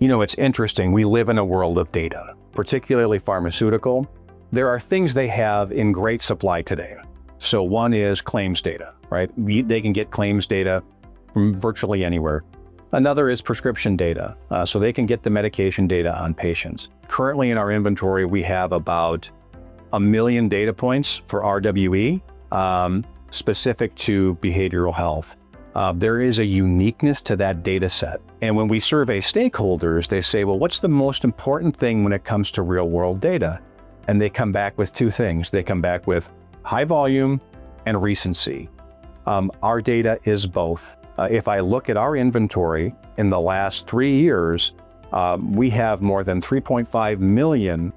You know, it's interesting. We live in a world of data, particularly pharmaceutical. There are things they have in great supply today. So one is claims data, right? They can get claims data from virtually anywhere. Another is prescription data, so they can get the medication data on patients. Currently in our inventory, we have about 1 million data points for RWE, specific to behavioral health. There is a uniqueness to that data set. And when we survey stakeholders, they say, well, what's the most important thing when it comes to real world data? And they come back with two things. They come back with high volume and recency. Our data is both. If I look at our inventory in the last 3 years, we have more than 3.5 million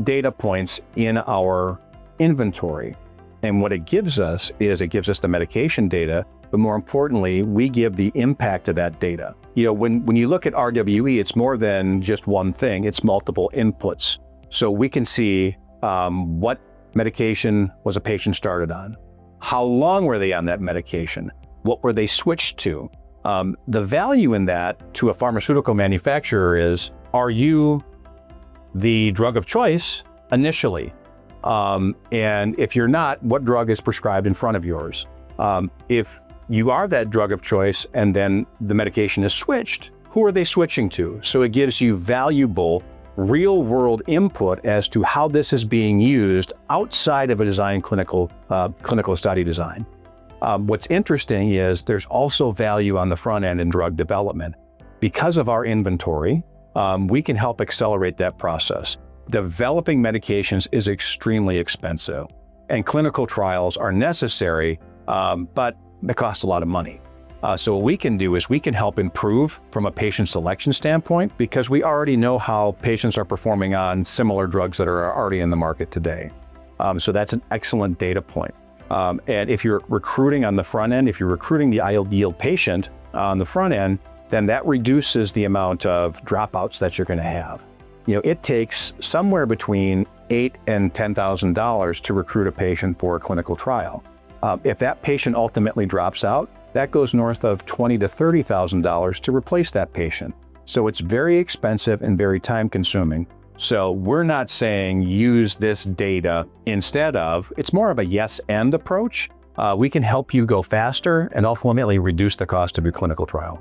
data points in our inventory. And what it gives us is it gives us the medication data, but more importantly, we give the impact of that data. You know, when you look at RWE, it's more than just one thing, it's multiple inputs. So we can see what medication was a patient started on, how long were they on that medication, what were they switched to. The value in that to a pharmaceutical manufacturer is, are you the drug of choice initially? And if you're not, what drug is prescribed in front of yours? If you are that drug of choice and then the medication is switched, who are they switching to? So it gives you valuable real world input as to how this is being used outside of a design clinical study design. What's interesting is there's also value on the front end in drug development. Because of our inventory, we can help accelerate that process. Developing medications is extremely expensive, and clinical trials are necessary, but they cost a lot of money. So what we can do is we can help improve from a patient selection standpoint because we already know how patients are performing on similar drugs that are already in the market today. So that's an excellent data point. And if you're recruiting on the front end, if you're recruiting the ideal patient on the front end, then that reduces the amount of dropouts that you're going to have. You know, it takes somewhere between $8,000 and $10,000 to recruit a patient for a clinical trial. If that patient ultimately drops out, that goes north of $20,000 to $30,000 to replace that patient. So it's very expensive and very time consuming. So we're not saying use this data instead of, it's more of a yes and approach. We can help you go faster and ultimately reduce the cost of your clinical trial.